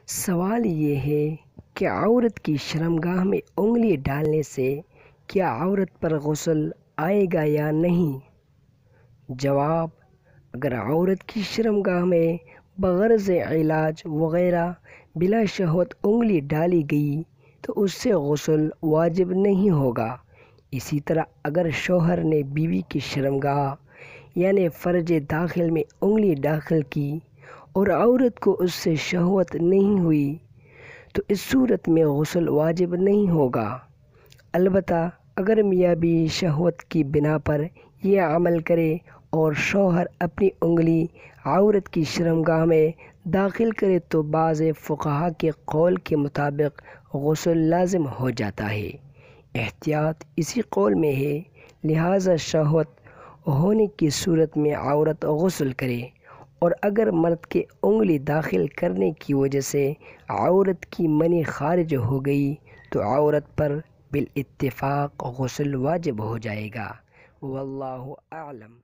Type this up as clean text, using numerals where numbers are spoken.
سوال یہ ہے کہ عورت کی شرمگاہ میں انگلی ڈالنے سے کیا عورت پر غسل آئے گا یا نہیں؟ جواب: اگر عورت کی شرمگاہ میں بغرض علاج وغیرہ بلا شہوت انگلی ڈالی گئی تو اس سے غسل واجب نہیں ہوگا۔ اسی طرح اگر شوہر نے بیوی کی شرمگاہ یعنی فرج داخل میں انگلی داخل کی اور عورت کو اس سے شہوت نہیں ہوئی تو اس صورت میں غسل واجب نہیں ہوگا۔ البتہ اگر میاں بیوی شہوت کی بنا پر یہ عمل کرے اور شوہر اپنی انگلی عورت کی شرمگاہ میں داخل کرے تو بعض فقہا کے قول کے مطابق غسل لازم ہو جاتا ہے۔ احتیاط اسی قول میں ہے، لہٰذا شہوت ہونے کی صورت میں عورت غسل کرے، اور اگر مرد کے انگلی داخل کرنے کی وجہ سے عورت کی منی خارج ہو گئی تو عورت پر بالاتفاق غسل واجب ہو جائے گا۔ واللہ اعلم۔